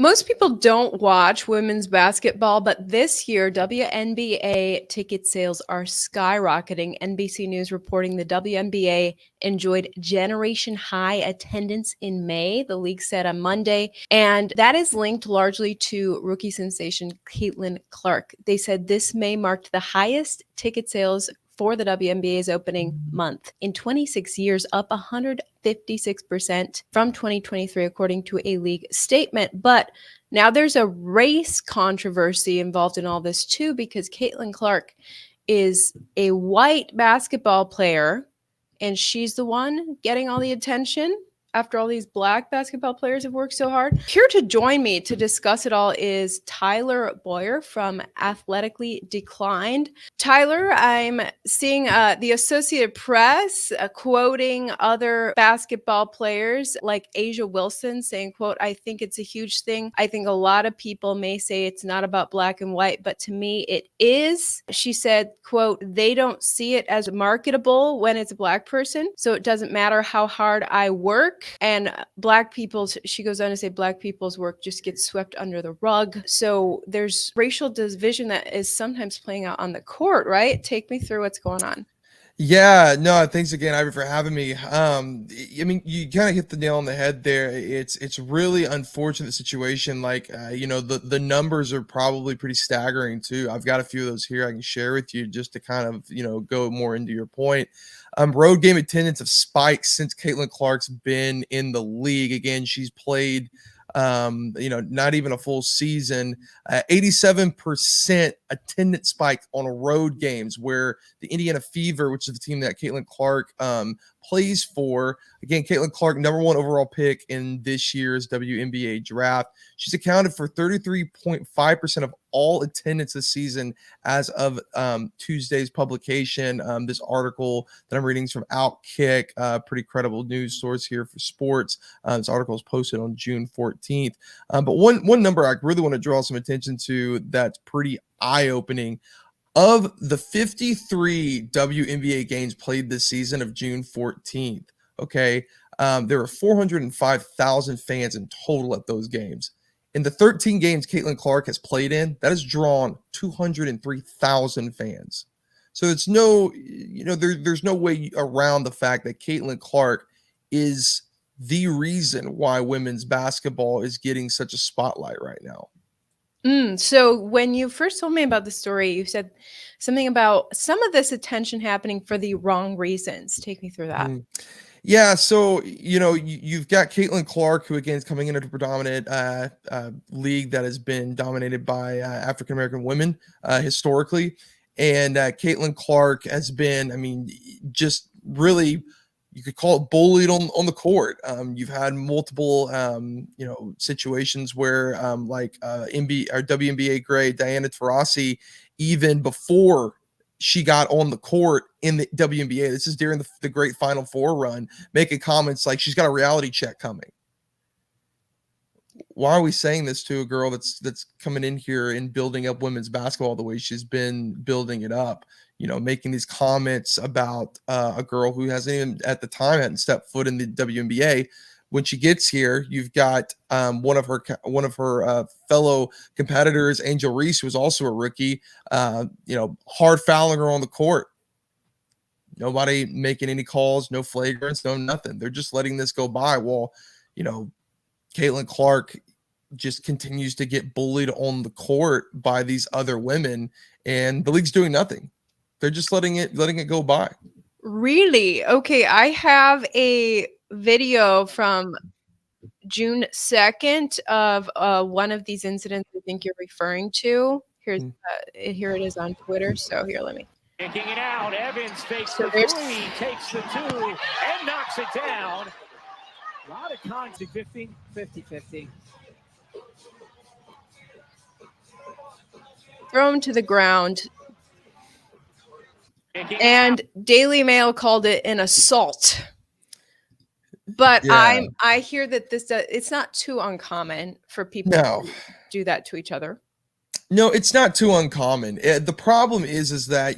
Most people don't watch women's basketball, but this year, WNBA ticket sales are skyrocketing. NBC News reporting the WNBA enjoyed generation high attendance in May, the league said on Monday, and that is linked largely to rookie sensation Caitlin Clark. They said this May marked the highest ticket sales for the WNBA's opening month in 26 years, up 156% from 2023, according to a league statement. But now there's a race controversy involved in all this too, because Caitlin Clark is a white basketball player, and she's the one getting all the attention after all these black basketball players have worked so hard. Here to join me to discuss it all is Tyler Boyer from Athletically Declined. Tyler, I'm seeing the Associated Press quoting other basketball players like Asia Wilson saying, quote, "I think it's a huge thing. I think a lot of people may say it's not about black and white, but to me it is." She said, quote, "They don't see it as marketable when it's a black person, so it doesn't matter how hard I work. And black people's," she goes on to say, "black people's work just gets swept under the rug." So there's racial division that is sometimes playing out on the court, right? Take me through what's going on. Yeah, no, thanks again, Ivy, for having me. I mean, you kind of hit the nail on the head there. It's really unfortunate situation. Like, the numbers are probably pretty staggering too. I've got a few of those here I can share with you just to kind of, go more into your point. Road game attendance have spiked since Caitlin Clark's been in the league. Again, she's played, not even a full season. 87% attendance spike on road games, where the Indiana Fever, which is the team that Caitlin Clark plays for. Again, Caitlin Clark, number 1 overall pick in this year's WNBA draft. She's accounted for 33.5% of all attendance this season as of Tuesday's publication. This article that I'm reading is from Outkick, pretty credible news source here for sports. This article is posted on June 14th. But one number I really want to draw some attention to that's pretty eye-opening. Of the 53 WNBA games played this season of June 14th, okay, there were 405,000 fans in total at those games. In the 13 games Caitlin Clark has played in, that has drawn 203,000 fans. So it's there's no way around the fact that Caitlin Clark is the reason why women's basketball is getting such a spotlight right now. So when you first told me about the story, you said something about some of this attention happening for the wrong reasons. Take me through that. Yeah, so you've got Caitlin Clark, who again is coming into a predominant league that has been dominated by African American women historically, and Caitlin Clark has been, just really, you could call it bullied on the court. You've had multiple situations where WNBA great Diana Taurasi, even before she got on the court in the WNBA, this is during the great Final Four run, making comments like she's got a reality check coming. Why are we saying this to a girl that's coming in here and building up women's basketball the way she's been building it up? Making these comments about a girl who hasn't even at the time hadn't stepped foot in the WNBA. When she gets here, you've got one of her fellow competitors, Angel Reese, who was also a rookie, hard fouling her on the court. Nobody making any calls, no flagrants, no nothing. They're just letting this go by. Well, Caitlin Clark just continues to get bullied on the court by these other women, and the league's doing nothing. They're just letting it go by. Really? Okay, I have a video from June 2nd of one of these incidents I think you're referring to. Here it is on Twitter. So here, let me. Kicking it out. Evans fakes the three, takes the 2, and knocks it down. A lot of contact. 50-50. Thrown to the ground. And Daily Mail called it an assault. But yeah. I hear that it's not too uncommon for people to do that to each other. No, it's not too uncommon. The problem is that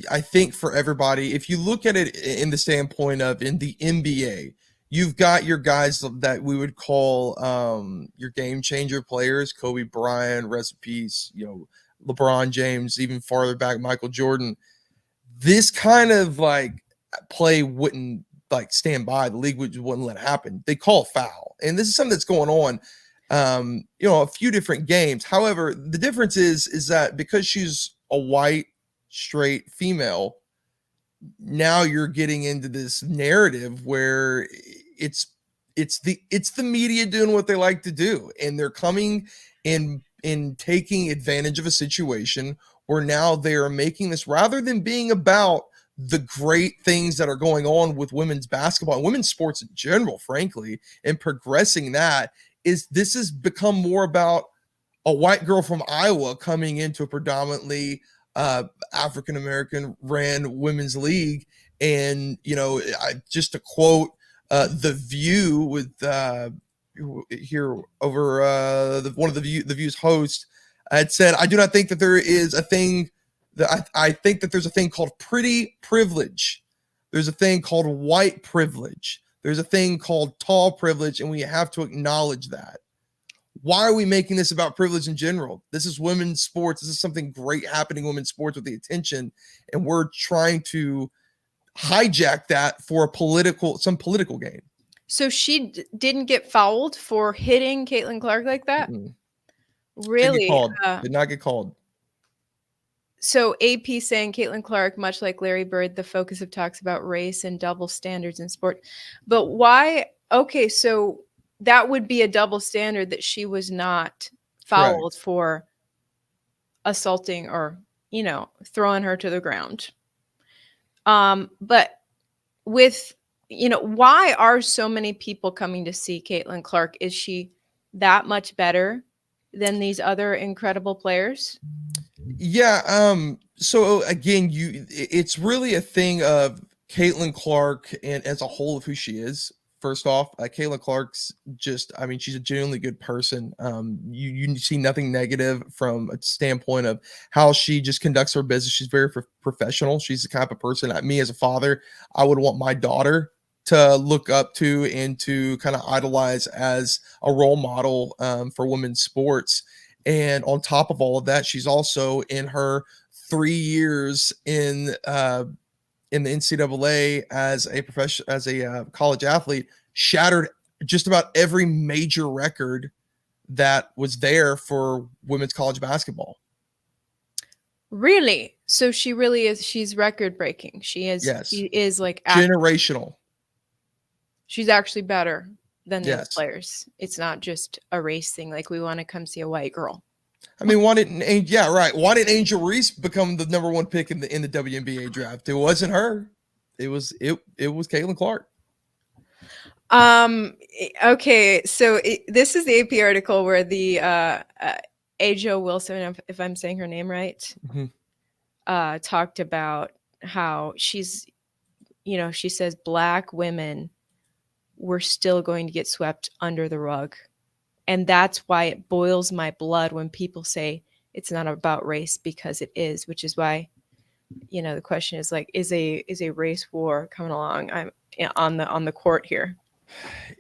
I think for everybody, if you look at it in the standpoint of in the NBA, you've got your guys that we would call your game changer players, Kobe Bryant, rest in peace, LeBron James, even farther back, Michael Jordan. This kind of like play wouldn't like stand by. The league wouldn't let it happen. They call foul. And this is something that's going on, a few different games. However, the difference is that because she's a white, straight female, now you're getting into this narrative where it's the media doing what they like to do, and they're coming in taking advantage of a situation where now they are making this, rather than being about the great things that are going on with women's basketball and women's sports in general, frankly, and progressing that, this has become more about a white girl from Iowa coming into a predominantly African-American ran women's league. And, just to quote The View with here over one of the View's hosts had said, I do not think that there is a thing that I think that there's a thing called pretty privilege. There's a thing called white privilege. There's a thing called tall privilege, and we have to acknowledge that. Why are we making this about privilege in general? This is women's sports. This is something great happening in women's sports with the attention, and we're trying to hijack that for some political gain. So she didn't get fouled for hitting Caitlin Clark like that? Mm-mm. Really? Did not get called. So AP saying Caitlin Clark, much like Larry Bird, the focus of talks about race and double standards in sport. But why? Okay, so that would be a double standard that she was not fouled for assaulting or, throwing her to the ground. But with, why are so many people coming to see Caitlin Clark? Is she that much better than these other incredible players? Yeah. So again, it's really a thing of Caitlin Clark and as a whole of who she is. First off, Caitlin Clark's she's a genuinely good person. You see nothing negative from a standpoint of how she just conducts her business. She's very professional. She's the type of person, me as a father, I would want my daughter to look up to and to kind of idolize as a role model for women's sports. And on top of all of that, she's also in her 3 years in the NCAA as a college athlete, shattered just about every major record that was there for women's college basketball. Really? So she really is. She's record breaking. She is. Yes. She is like generational. She's actually better than these players. It's not just a race thing. Like, we want to come see a white girl. I mean, why didn't Angel Reese become the number one pick in the WNBA draft? It wasn't her. It was Caitlin Clark. Okay, so this is the AP article where the Aja Wilson, if I'm saying her name right, talked about how she's, she says Black women were still going to get swept under the rug. And that's why it boils my blood when people say it's not about race, because it is, which is why, the question is like, is a race war coming along? I'm on the court here.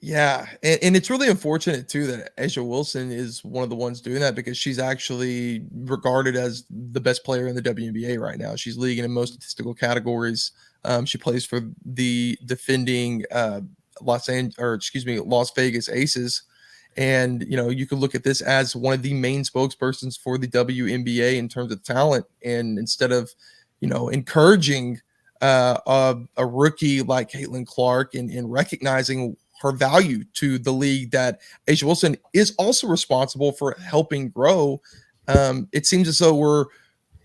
Yeah. And it's really unfortunate too that Aja Wilson is one of the ones doing that, because she's actually regarded as the best player in the WNBA right now. She's leading in most statistical categories. She plays for the defending Las Vegas Aces. And, you could look at this as one of the main spokespersons for the WNBA in terms of talent. And instead of, encouraging a rookie like Caitlin Clark and recognizing her value to the league that Aja Wilson is also responsible for helping grow, it seems as though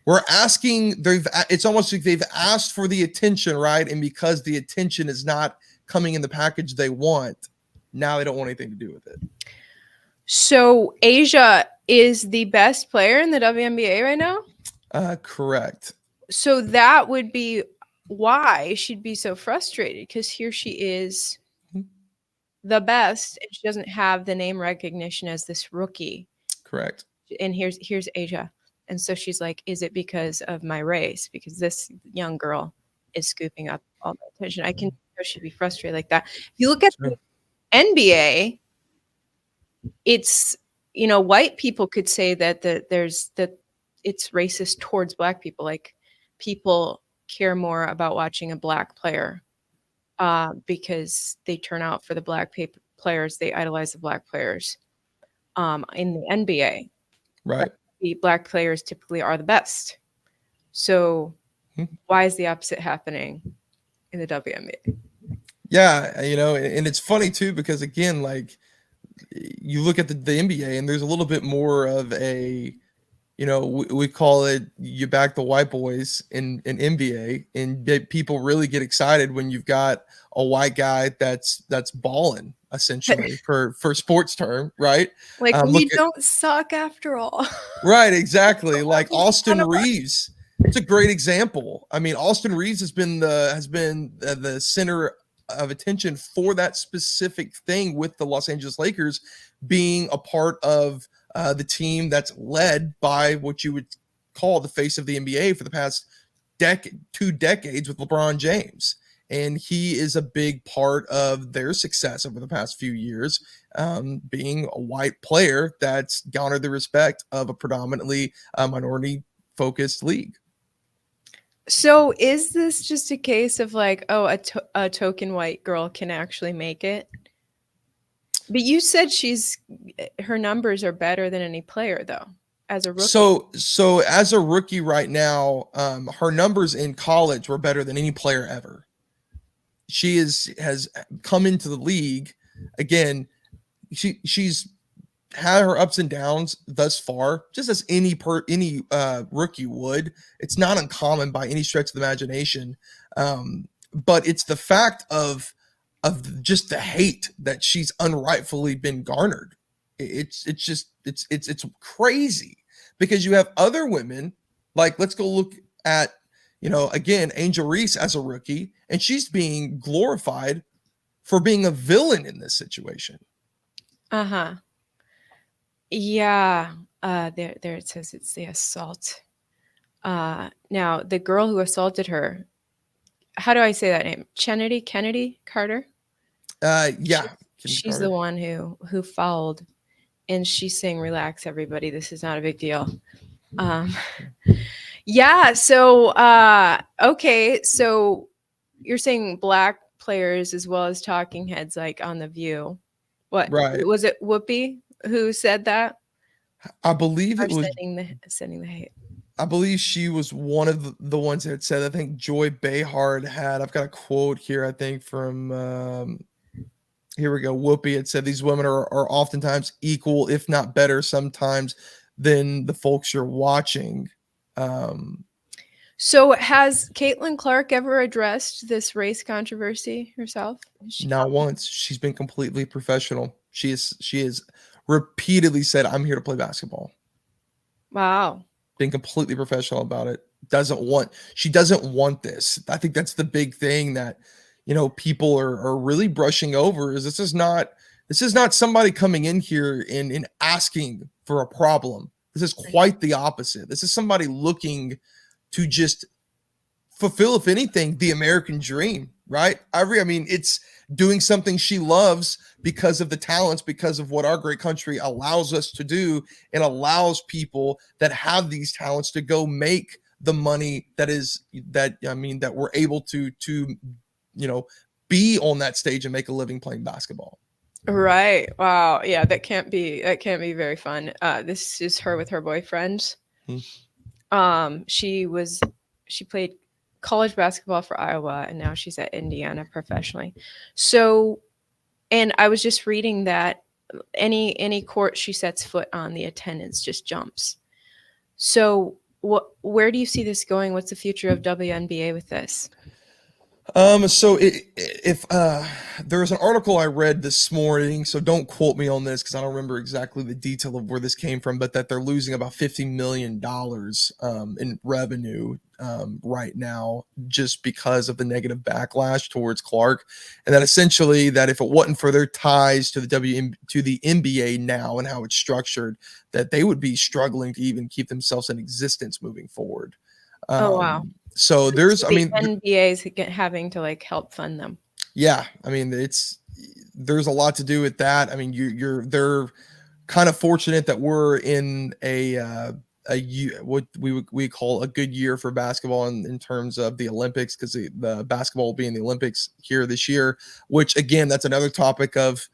we're asking, it's almost like they've asked for the attention, right? And because the attention is not coming in the package they want, now they don't want anything to do with it. So Aja is the best player in the WNBA right now? Correct. So that would be why she'd be so frustrated, because here she is the best and she doesn't have the name recognition as this rookie. Correct. And here's Aja. And so she's like, is it because of my race? Because this young girl is scooping up all the attention. she'd be frustrated like that. If you look at the NBA, it's, you know, white people could say that it's racist towards black people. Like, people care more about watching a black player because they turn out for the players. They idolize the black players in the NBA. Right. The black players typically are the best. So why is the opposite happening in the WNBA? Yeah, you know, and it's funny too, because again, like, you look at the NBA and there's a little bit more of a, you know, we call it, you back the white boys in NBA, and people really get excited when you've got a white guy that's balling, essentially, for sports term, right? Like, we Look at, don't suck after all. right, exactly. Like Austin Reeves, it's a great example. I mean, Austin Reeves has been the center of attention for that specific thing, with the Los Angeles Lakers being a part of the team that's led by what you would call the face of the NBA for the past 2 decades with LeBron James. And he is a big part of their success over the past few years, being a white player that's garnered the respect of a predominantly minority-focused league. So is this just a case of like, oh, a token white girl can actually make it? But you said her numbers are better than any player, though, as a rookie. So as a rookie right now, her numbers in college were better than any player ever. She has come into the league again. She's had her ups and downs thus far, just as any rookie would. It's not uncommon by any stretch of the imagination, but it's the fact of just the hate that she's unrightfully been garnered. It's crazy, because you have other women, like, let's go look at, you know, again, Angel Reese as a rookie, and she's being glorified for being a villain in this situation. Yeah. There it says it's the assault. Now, the girl who assaulted her, how do I say that name? Kennedy Carter? Yeah. She's the one who fouled, and she's saying, relax, everybody. This is not a big deal. Yeah. So, okay. So you're saying black players as well as talking heads, like on The View. What? Right. Was it Whoopi who said that? I believe it was sending the hate. I believe she was one of the ones that said, I think Joy Behar had, I've got a quote here, I think from, here we go. Whoopi had said, these women are oftentimes equal, if not better sometimes, than the folks you're watching. So has Caitlin Clark ever addressed this race controversy herself? Not once. She's been completely professional. She is repeatedly said, I'm here to play basketball. Wow. Being completely professional about it. She doesn't want this. I think that's the big thing that, you know, people are really brushing over, is this is not somebody coming in here and asking for a problem. This is quite the opposite. This is somebody looking to just fulfill, if anything, the American dream, right? I mean, it's doing something she loves because of the talents, because of what our great country allows us to do, and allows people that have these talents to go make the money that we're able to you know, be on that stage and make a living playing basketball. Right. Wow. Yeah, that can't be very fun. This is her with her boyfriend. She played college basketball for Iowa, and now she's at Indiana professionally. So, and I was just reading that any court she sets foot on, the attendance just jumps. So where do you see this going? What's the future of WNBA with this? So if there was an article I read this morning, so don't quote me on this because I don't remember exactly the detail of where this came from, but that they're losing about $50 million in revenue right now, just because of the negative backlash towards Clark, and that essentially that if it wasn't for their ties to the NBA now and how it's structured, that they would be struggling to even keep themselves in existence moving forward. Oh wow. So there's, NBA is having to like help fund them. Yeah, I mean, there's a lot to do with that. I mean, they're kind of fortunate that we're in a year, what we call a good year for basketball in terms of the Olympics, because the basketball will be in the Olympics here this year, which again, that's another topic of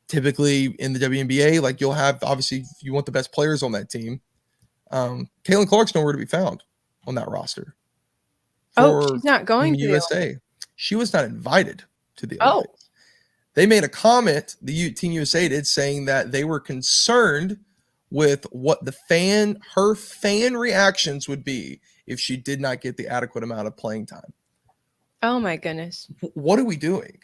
typically in the WNBA, like you'll have, obviously, if you want the best players on that team, Caitlin Clark's nowhere to be found on that roster. Oh, she's not going Team to the USA. She was not invited to the Oh. Olympics. They made a comment, Team USA did, saying that they were concerned with what her fan reactions would be if she did not get the adequate amount of playing time. Oh my goodness. What are we doing?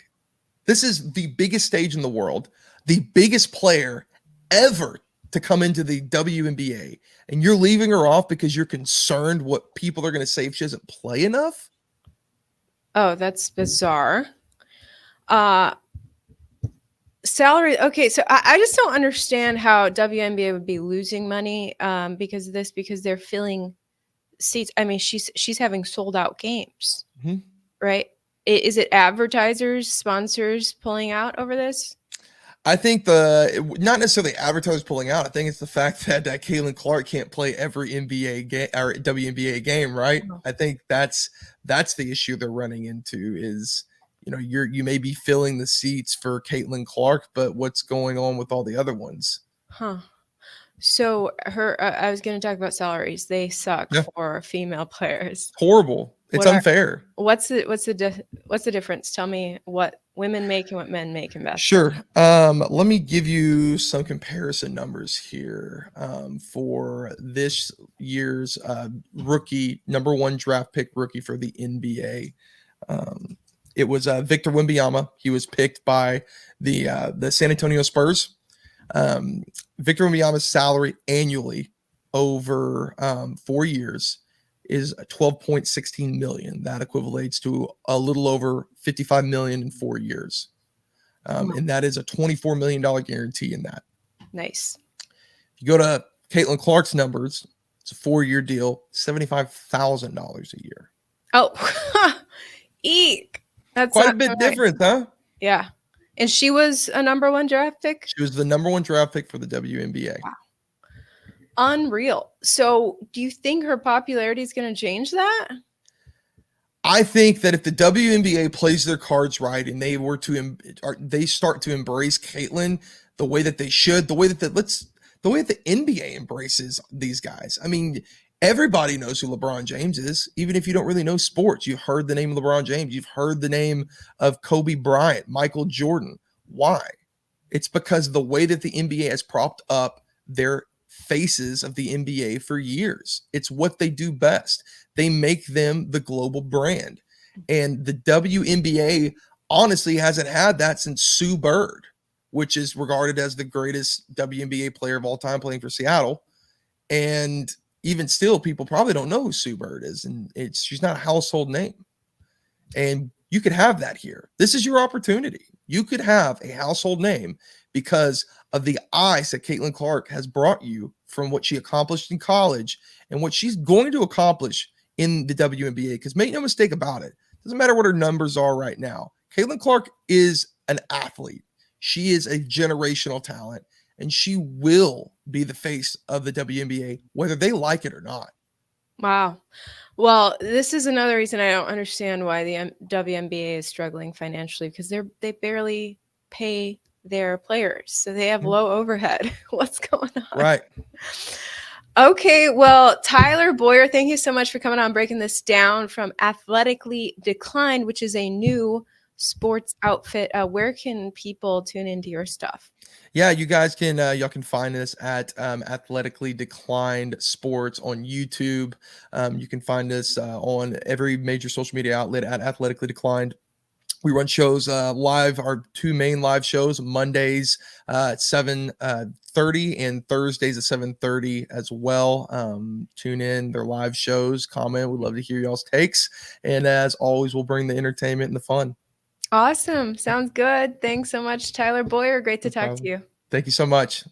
This is the biggest stage in the world, the biggest player ever to come into the WNBA, and you're leaving her off because you're concerned what people are going to say if she doesn't play enough? Oh, that's bizarre. Salary. Okay, so I just don't understand how WNBA would be losing money because of this, because they're filling seats. I mean, she's having sold out games, right? Is it advertisers, sponsors pulling out over this? I think not necessarily advertisers pulling out. I think it's the fact that Caitlin Clark can't play every NBA game or WNBA game, right? Oh. I think that's the issue they're running into is, you may be filling the seats for Caitlin Clark, but what's going on with all the other ones? Huh. So I was going to talk about salaries. They suck for female players. Horrible. It's unfair. What's the difference? Tell me what women make and what men make in basketball. Sure. Let me give you some comparison numbers here for this year's rookie, number 1 draft pick rookie for the NBA. It was Victor Wembanyama. He was picked by the San Antonio Spurs. Victor Wembanyama's salary annually over 4 years is $12.16 million. That equivalates to a little over $55 million in 4 years. And that is a $24 million guarantee in that. Nice. If you go to Caitlin Clark's numbers, it's a 4-year deal, $75,000 a year. Oh, eek. That's quite a bit different, huh? Yeah. And she was a number 1 draft pick? She was the number 1 draft pick for the WNBA. Wow. Unreal. So do you think her popularity is going to change that? I think that if the WNBA plays their cards right and they start to embrace Caitlin the way that they should, the way that the NBA embraces these guys. I mean, everybody knows who LeBron James is, even if you don't really know sports. You've heard the name of LeBron James. You've heard the name of Kobe Bryant, Michael Jordan. Why? It's because of the way that the NBA has propped up their faces of the NBA for years. It's what they do best. They make them the global brand. And the WNBA honestly hasn't had that since Sue Bird, which is regarded as the greatest WNBA player of all time playing for Seattle. And even still, people probably don't know who Sue Bird is, and she's not a household name. And you could have that here. This is your opportunity. You could have a household name because of the eyes that Caitlin Clark has brought you from what she accomplished in college and what she's going to accomplish in the WNBA. Because make no mistake about it, doesn't matter what her numbers are right now. Caitlin Clark is an athlete. She is a generational talent, and she will be the face of the WNBA, whether they like it or not. Wow. Well, this is another reason I don't understand why the WNBA is struggling financially, because they barely pay their players. So they have low overhead. What's going on? Right. Okay. Well, Tyler Boyer, thank you so much for coming on, breaking this down from Athletically Declined, which is a new sports outfit. Where can people tune into your stuff? Yeah, you guys can y'all can find us at Athletically Declined Sports on YouTube. You can find us on every major social media outlet at Athletically Declined. We run shows live, our 2 main live shows, Mondays at 7:30 and Thursdays at 7:30 as well. Tune in, they're live shows, comment. We'd love to hear y'all's takes. And as always, we'll bring the entertainment and the fun. Awesome. Sounds good. Thanks so much, Tyler Boyer. Great to talk to you. Thank you so much.